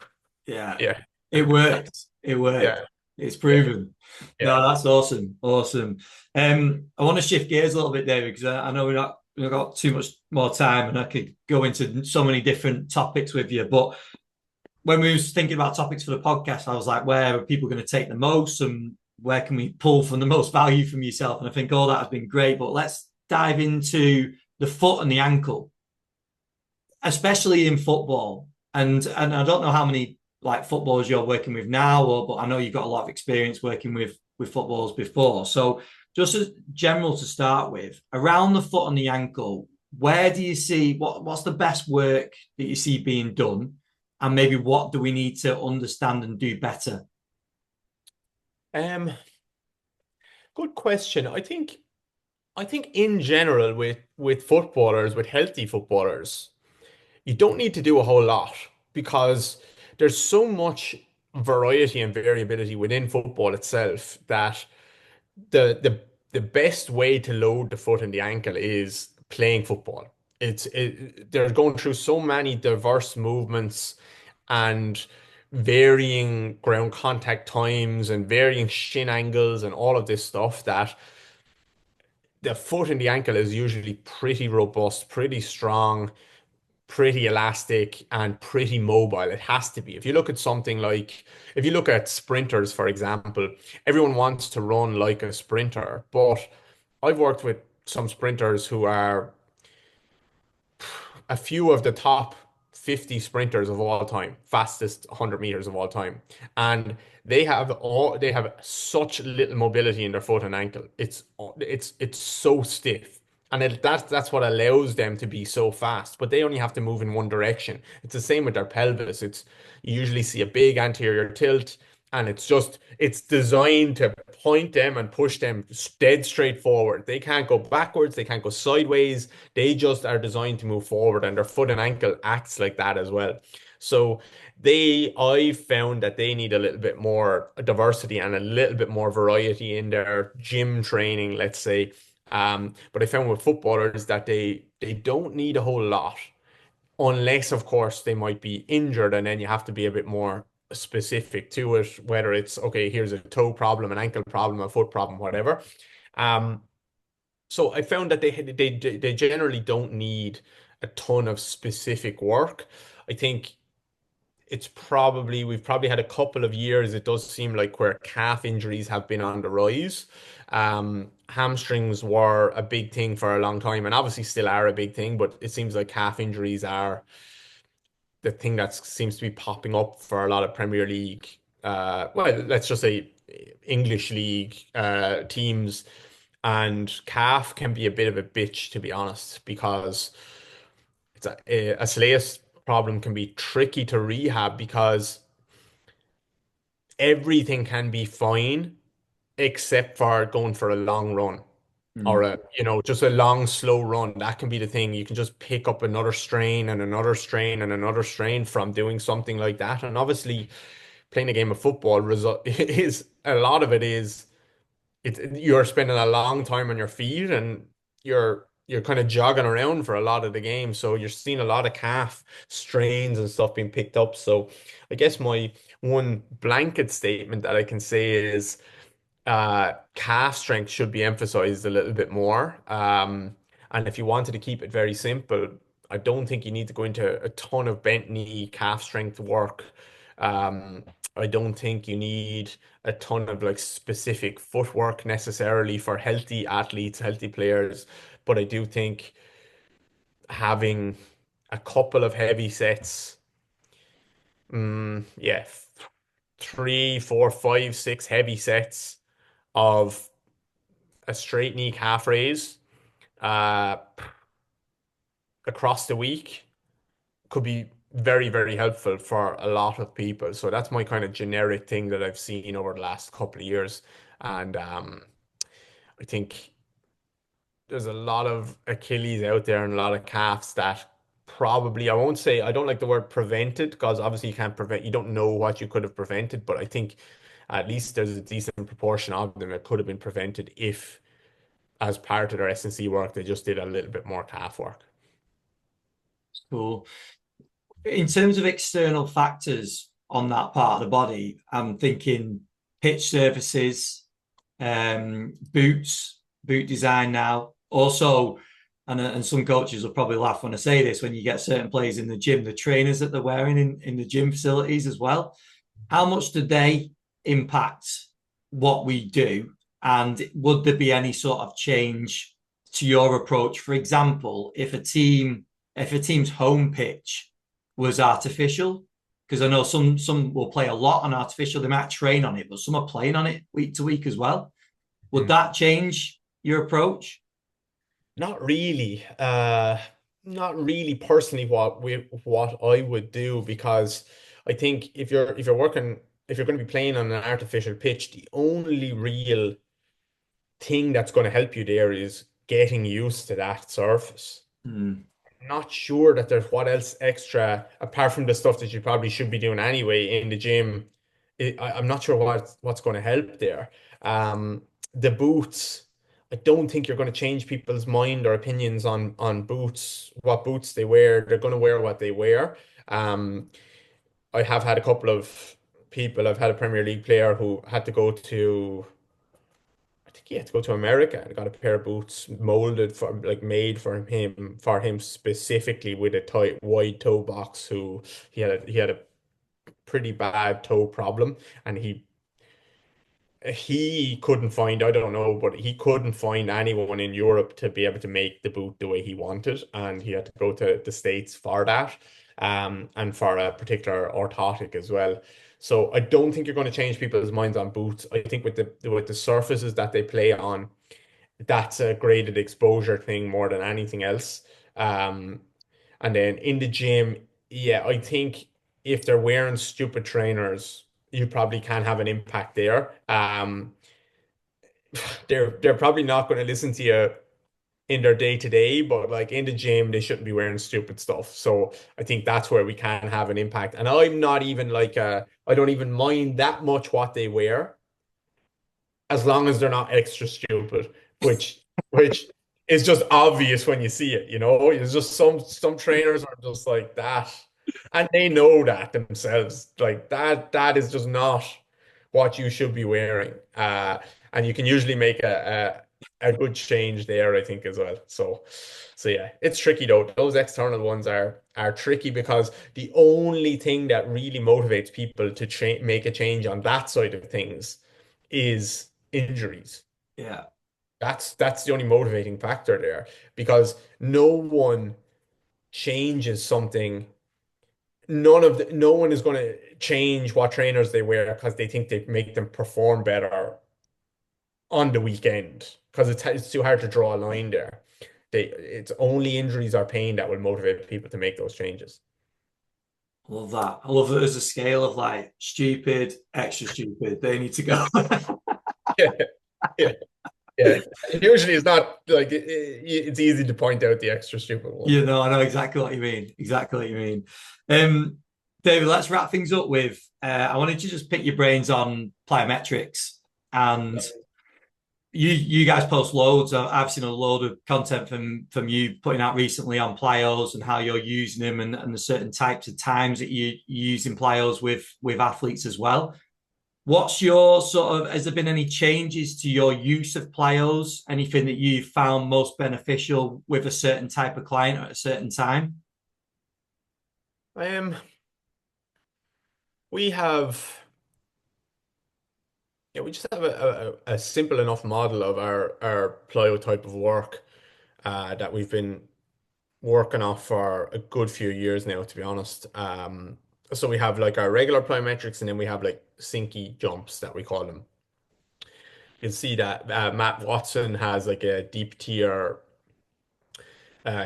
Yeah. Yeah, It works. It works. yeah, It's yeah, proven. yeah. No, that's awesome. Awesome. I want to shift gears a little bit, David, because I know we've not got too much more time and I could go into so many different topics with you. But when we was thinking about topics for the podcast, I was like, where are people going to take the most and where can we pull from the most value from yourself? And I think all that has been great. But let's dive into the foot and the ankle, especially in football. And I don't know how many like footballers you're working with now, but I know you've got a lot of experience working with footballers before. So just as general to start with, around the foot and the ankle, where do you see what's the best work that you see being done? And maybe what do we need to understand and do better? Um, Good question. I think in general with footballers, with healthy footballers, you don't need to do a whole lot because there's so much variety and variability within football itself that the best way to load the foot and the ankle is playing football. They're going through so many diverse movements and varying ground contact times and varying shin angles and all of this stuff that the foot and the ankle is usually pretty robust, pretty strong, pretty elastic, and pretty mobile. It has to be. If you look at something like, if you look at sprinters, for example, everyone wants to run like a sprinter, but I've worked with some sprinters who are a few of the top 50 sprinters of all time, fastest 100 meters of all time. And they have such little mobility in their foot and ankle. It's so stiff. And that's what allows them to be so fast. But they only have to move in one direction. It's the same with their pelvis. You usually see a big anterior tilt, and it's designed to point them and push them dead straight forward. They can't go backwards, they can't go sideways. They just are designed to move forward, and their foot and ankle acts like that as well. So I found that they need a little bit more diversity and a little bit more variety in their gym training, let's say, But I found with footballers that they don't need a whole lot, unless of course they might be injured, and then you have to be a bit more specific to it, whether it's okay, here's a toe problem, an ankle problem, a foot problem, whatever. Um, so I found that they generally don't need a ton of specific work. I think we've probably had a couple of years, it does seem like, where calf injuries have been on the rise. Hamstrings were a big thing for a long time and obviously still are a big thing, but it seems like calf injuries are the thing that seems to be popping up for a lot of Premier League, well, let's just say English League teams. And calf can be a bit of a bitch, to be honest, because a Slaye's problem can be tricky to rehab because everything can be fine except for going for a long run or Mm. just a long, slow run. That can be the thing. You can just pick up another strain and another strain and another strain from doing something like that. And obviously, playing a game of football result is a lot of it is you're spending a long time on your feet and you're kind of jogging around for a lot of the game. So you're seeing a lot of calf strains and stuff being picked up. So I guess my one blanket statement that I can say is calf strength should be emphasized a little bit more. And if you wanted to keep it very simple, I don't think you need to go into a ton of bent knee calf strength work. Um, I don't think you need a ton of like specific footwork necessarily for healthy athletes, healthy players. But I do think having a couple of heavy sets, yeah, three, four, five, six heavy sets of a straight knee calf raise uh, across the week could be very, very helpful for a lot of people. So that's my kind of generic thing that I've seen over the last couple of years. And I think there's a lot of Achilles out there and a lot of calves that probably, I won't say, I don't like the word prevented because obviously you can't prevent, you don't know what you could have prevented, but I think at least there's a decent proportion of them that could have been prevented if, as part of their S&C work, they just did a little bit more calf work. Cool. In terms of external factors on that part of the body, I'm thinking pitch surfaces, boot design now. Also, and some coaches will probably laugh when I say this, when you get certain players in the gym, the trainers that they're wearing in the gym facilities as well. How much do they impact what we do? And would there be any sort of change to your approach? For example, if a team's home pitch was artificial, because I know some will play a lot on artificial, they might train on it, but some are playing on it week to week as well. Would Hmm. that change your approach? Not really. Not really personally what I would do because I think if you're going to be playing on an artificial pitch, the only real thing that's going to help you there is getting used to that surface. Hmm. Not sure that there's what else extra apart from the stuff that you probably should be doing anyway in the gym. I'm not sure what's going to help there. The boots, I don't think you're going to change people's mind or opinions on boots, what boots they wear. They're going to wear what they wear. Um, I have had a couple of people. I've had a Premier League player who had to go to I think he had to go to America and got a pair of boots molded for like made for him specifically with a tight wide toe box. Who he had a pretty bad toe problem, and he couldn't find, I don't know, but he couldn't find anyone in Europe to be able to make the boot the way he wanted, and he had to go to the States for that, and for a particular orthotic as well. So I don't think you're going to change people's minds on boots. I think with the surfaces that they play on, that's a graded exposure thing more than anything else. Um, and then in the gym, yeah, I think if they're wearing stupid trainers, you probably can have an impact there. They're probably not going to listen to you in their day to day, but like in the gym, they shouldn't be wearing stupid stuff. So I think that's where we can have an impact. And I'm not even like I don't even mind that much what they wear as long as they're not extra stupid, which which is just obvious when you see it, you know? It's just some trainers are just like that. And they know that themselves. Like that is just not what you should be wearing. And you can usually make a good change there, I think, as well. So yeah, it's tricky though. Those external ones are tricky because the only thing that really motivates people to cha make a change on that side of things is injuries. Yeah. That's the only motivating factor there because no one changes something. No one is going to change what trainers they wear because they think they make them perform better on the weekend because it's too hard to draw a line there. It's only injuries or pain that will motivate people to make those changes. I love that. I love that there's a scale of like stupid, extra stupid. They need to go. Yeah, yeah, yeah. Usually it's not like it's easy to point out the extra stupid ones. You know, I know exactly what you mean. Exactly what you mean. Um, David, let's wrap things up with I wanted to just pick your brains on plyometrics. And you guys post loads. I've seen a load of content from you putting out recently on plyos and how you're using them and the certain types of times that you're using plyos with athletes as well. What's your sort of, has there been any changes to your use of plyos? Anything that you found most beneficial with a certain type of client at a certain time? Um, we have Yeah, we just have a simple enough model of our plyo type of work that we've been working off for a good few years now, to be honest. So we have like our regular plyometrics, and then we have like sinky jumps that we call them. You'll see that Matt Watson has like a deep tier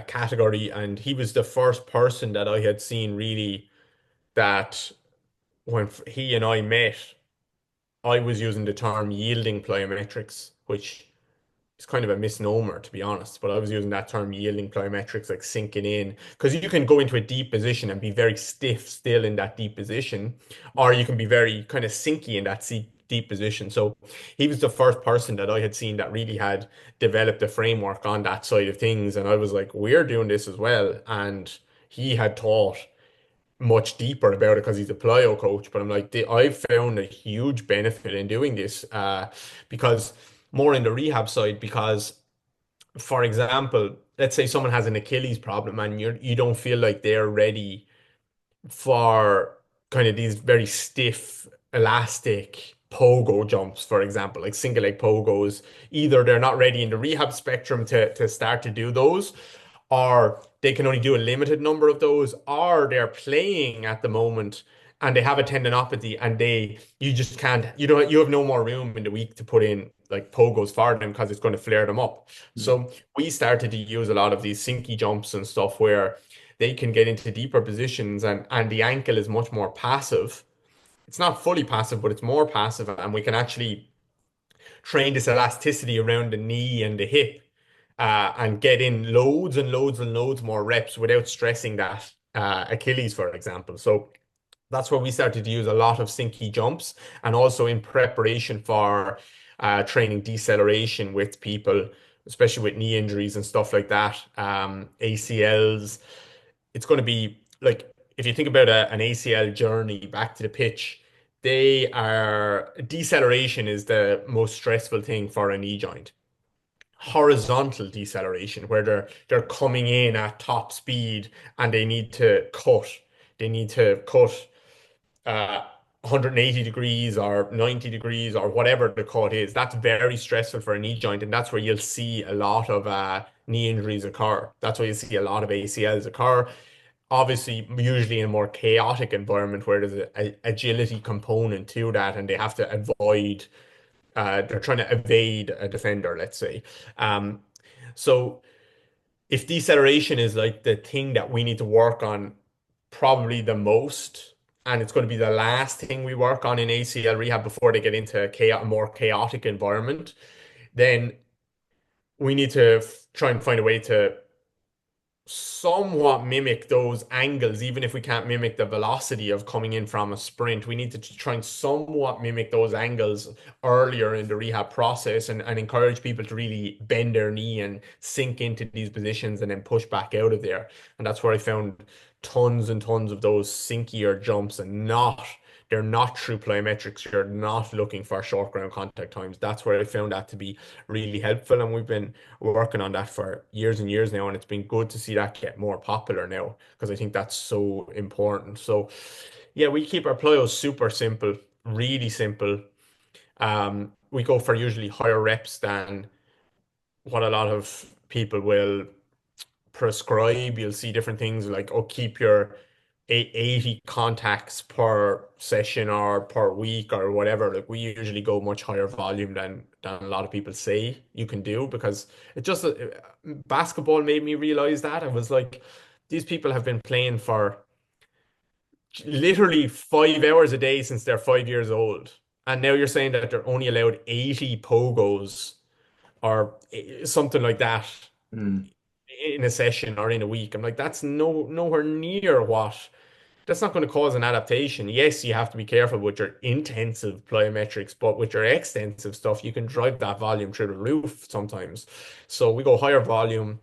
category, and he was the first person that I had seen really that when he and I met, I was using the term yielding plyometrics, which it's kind of a misnomer to be honest, but I was using that term yielding plyometrics, like sinking in, because you can go into a deep position and be very stiff still in that deep position, or you can be very kind of sinky in that deep position. So he was the first person that I had seen that really had developed a framework on that side of things, and I was like, we're doing this as well, and he had taught much deeper about it because he's a plyo coach. But I'm like, I've found a huge benefit in doing this because more in the rehab side, because for example, let's say someone has an Achilles problem and you don't feel like they're ready for kind of these very stiff, elastic pogo jumps, for example, like single leg pogos. Either they're not ready in the rehab spectrum to start to do those, or they can only do a limited number of those, or they're playing at the moment and they have a tendinopathy and you just can't you have no more room in the week to put in like pogos for them because it's going to flare them up. Mm. So we started to use a lot of these sinky jumps and stuff where they can get into deeper positions and the ankle is much more passive. It's not fully passive, but it's more passive, and we can actually train this elasticity around the knee and the hip and get in loads and loads and loads more reps without stressing that Achilles, for example. So that's where we started to use a lot of sinky jumps and also in preparation for training deceleration with people, especially with knee injuries and stuff like that, ACLs. It's going to be like if you think about an ACL journey back to the pitch, deceleration is the most stressful thing for a knee joint. Horizontal deceleration, where they're coming in at top speed and they need to cut 180 degrees or 90 degrees or whatever the cut is. That's very stressful for a knee joint, and that's where you'll see a lot of knee injuries occur. That's where you see a lot of ACLs occur. Obviously, usually in a more chaotic environment where there's a agility component to that, and they have to avoid. They're trying to evade a defender, let's say. Um, so if deceleration is like the thing that we need to work on probably the most, and it's going to be the last thing we work on in ACL rehab before they get into a more chaotic environment, then we need to try and find a way to somewhat mimic those angles, even if we can't mimic the velocity of coming in from a sprint. We need to try and somewhat mimic those angles earlier in the rehab process and encourage people to really bend their knee and sink into these positions and then push back out of there. And that's where I found tons and tons of those sinkier jumps and they're not true plyometrics. You're not looking for short ground contact times. That's where I found that to be really helpful. And we've been working on that for years and years now, and it's been good to see that get more popular now because I think that's so important. So, yeah, we keep our plyos super simple, really simple. We go for usually higher reps than what a lot of people will prescribe. You'll see different things like, oh, keep your 80 contacts per session or per week or whatever. Like we usually go much higher volume than a lot of people say you can do because it just basketball made me realize that. I was like, these people have been playing for literally 5 hours a day since they're 5 years old. And now you're saying that they're only allowed 80 pogos or something like that Mm. in a session or in a week. I'm like, that's nowhere near what that's not going to cause an adaptation. Yes, you have to be careful with your intensive plyometrics, but with your extensive stuff, you can drive that volume through the roof sometimes. So we go higher volume.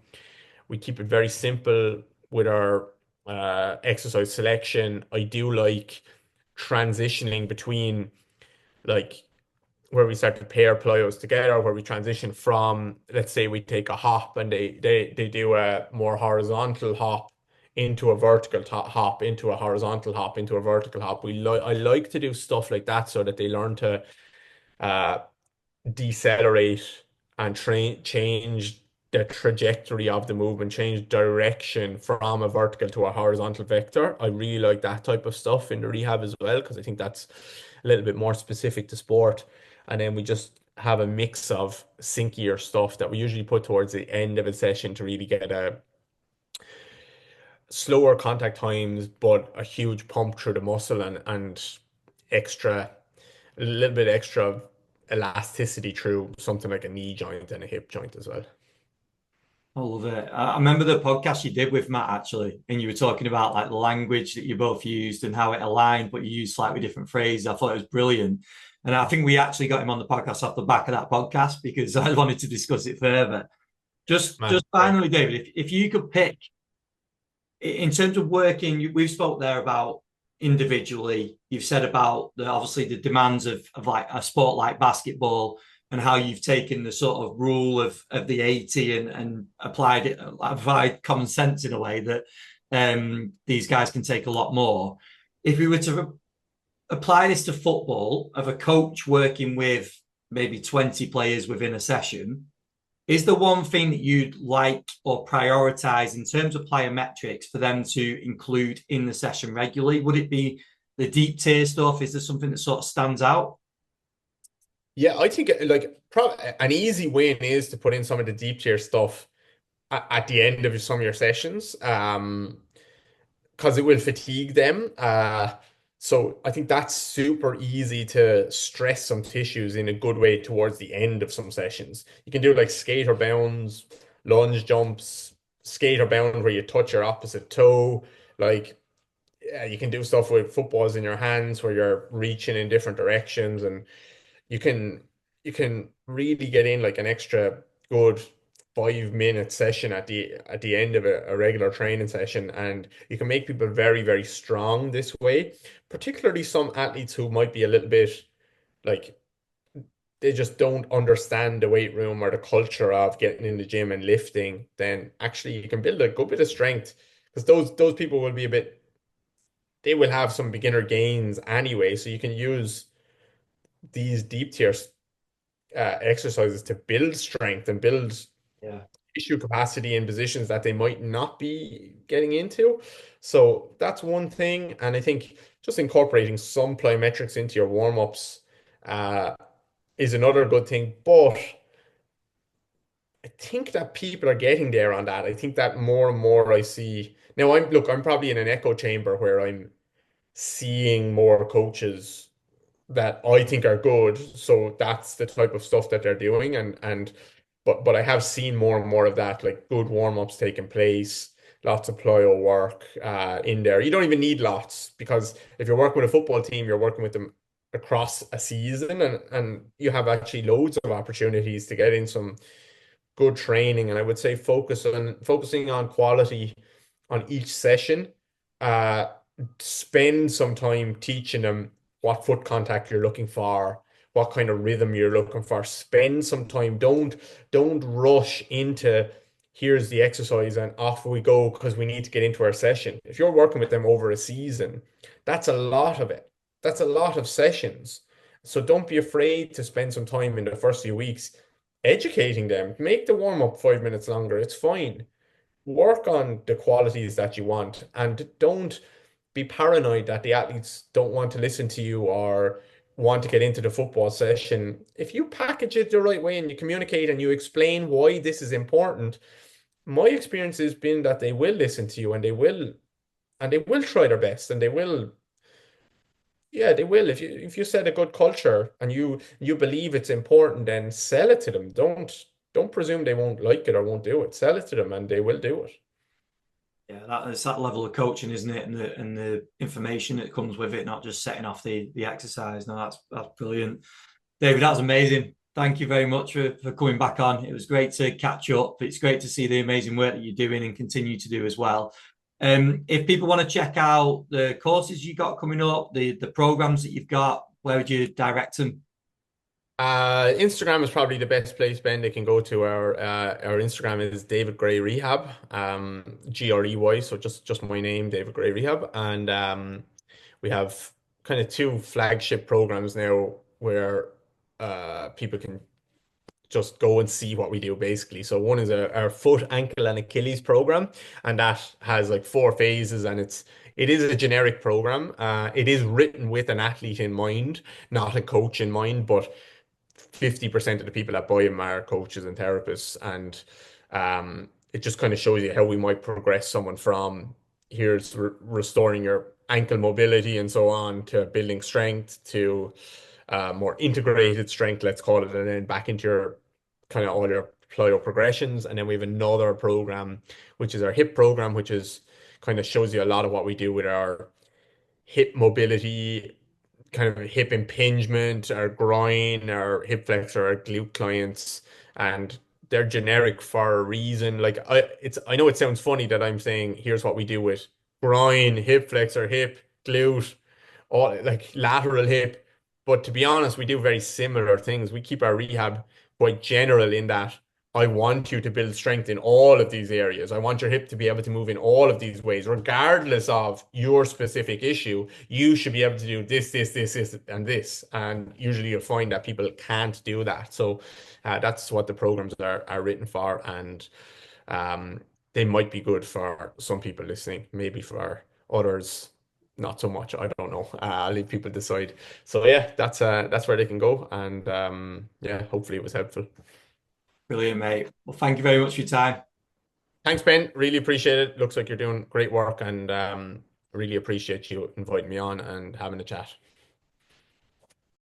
We keep it very simple with our exercise selection. I do like transitioning between like where we start to pair plyos together, where we transition from, let's say we take a hop and they do a more horizontal hop into a vertical hop, into a horizontal hop, into a vertical hop. I like to do stuff like that so that they learn to uh, decelerate and change the trajectory of the movement, change direction from a vertical to a horizontal vector. I really like that type of stuff in the rehab as well, because I think that's a little bit more specific to sport. And then we just have a mix of sinkier stuff that we usually put towards the end of a session to really get a slower contact times, but a huge pump through the muscle and extra a little bit extra elasticity through something like a knee joint and a hip joint as well. I love it. I remember the podcast you did with Matt actually, and you were talking about like the language that you both used and how it aligned, but you used slightly different phrases. I thought it was brilliant. And I think we actually got him on the podcast off the back of that podcast because I wanted to discuss it further. Man, Just finally, David, if you could pick in terms of working, we've spoke there about individually. You've said about obviously the demands of like a sport like basketball and how you've taken the sort of rule of the 80 and applied it, applied common sense in a way that these guys can take a lot more. If we were to apply this to football of a coach working with maybe 20 players within a session, is there one thing that you'd like or prioritize in terms of plyometrics for them to include in the session regularly? Would it be the deep tier stuff? Is there something that sort of stands out? yeah, I think like an easy win is to put in some of the deep tier stuff at the end of some of your sessions. Because it will fatigue them. So I think that's super easy to stress some tissues in a good way towards the end of some sessions. You can do like skater bounds, lunge jumps, skater bound where you touch your opposite toe. Like yeah, you can do stuff with footballs in your hands where you're reaching in different directions and you can you can really get in like an extra good 5 minute session at the end of a regular training session and you can make people very very strong this way, particularly some athletes who might be a little bit like they just don't understand the weight room or the culture of getting in the gym and lifting. Then actually you can build a good bit of strength because those people will be a bit they will have some beginner gains anyway, so you can use these deep tier exercises to build strength and build Yeah. issue capacity in positions that they might not be getting into. So that's one thing. And I think just incorporating some plyometrics into your warm-ups uh, is another good thing. But I think that people are getting there on that. I think that more and more I see now I'm probably in an echo chamber where I'm seeing more coaches that I think are good. So that's the type of stuff that they're doing. And but I have seen more and more of that, like good warm-ups taking place, lots of plyo work in there. You don't even need lots because if you're working with a football team, you're working with them across a season, and you have actually loads of opportunities to get in some good training. And I would say focusing on quality on each session. Uh, Spend some time teaching them what foot contact you're looking for, what kind of rhythm you're looking for. Spend some time. Don't rush into here's the exercise and off we go because we need to get into our session. If you're working with them over a season, that's a lot of it. That's a lot of sessions. So don't be afraid to spend some time in the first few weeks educating them. Make the warm up 5 minutes longer. It's fine. Work on the qualities that you want and don't be paranoid that the athletes don't want to listen to you or want to get into the football session. If you package it the right way and you communicate and you explain why this is important, my experience has been that they will listen to you and they will try their best and they will yeah, they will. If you set a good culture and you believe it's important, then sell it to them. Don't presume they won't like it or won't do it. Sell it to them and they will do it. Yeah, it's that level of coaching, isn't it? And the information that comes with it, not just setting off the exercise. No, that's brilliant. David, that was amazing. Thank you very much for coming back on. It was great to catch up. It's great to see the amazing work that you're doing and continue to do as well. If people want to check out the courses you got coming up, the programs that you've got, where would you direct them? Instagram is probably the best place, Ben. They can go to our Instagram is David Gray Rehab, Grey. So just my name, David Gray Rehab, and we have kind of two flagship programs now where people can just go and see what we do basically. So one is our foot, ankle, and Achilles program, and that has like 4 phases, and it is a generic program. It is written with an athlete in mind, not a coach in mind, but 50% of the people that buy them are coaches and therapists, and it just kind of shows you how we might progress someone from here's restoring your ankle mobility and so on to building strength to more integrated strength, let's call it, and then back into your kind of all your plyo progressions. And then we have another program, which is our hip program, which is kind of shows you a lot of what we do with our hip mobility, kind of hip impingement, our groin, our hip flexor, our glute clients, and they're generic for a reason. Like I know it sounds funny that I'm saying here's what we do with groin, hip flexor, hip, glute, all like lateral hip. But to be honest, we do very similar things. We keep our rehab quite general in that I want you to build strength in all of these areas. I want your hip to be able to move in all of these ways, regardless of your specific issue. You should be able to do this, and this. And usually you'll find that people can't do that. So that's what the programs are written for. And um, they might be good for some people listening, maybe for others, not so much. I don't know. I'll leave people decide. So yeah, that's where they can go. And yeah, hopefully it was helpful. Brilliant, mate. Well, thank you very much for your time. Thanks, Ben. Really appreciate it. Looks like you're doing great work and really appreciate you inviting me on and having a chat.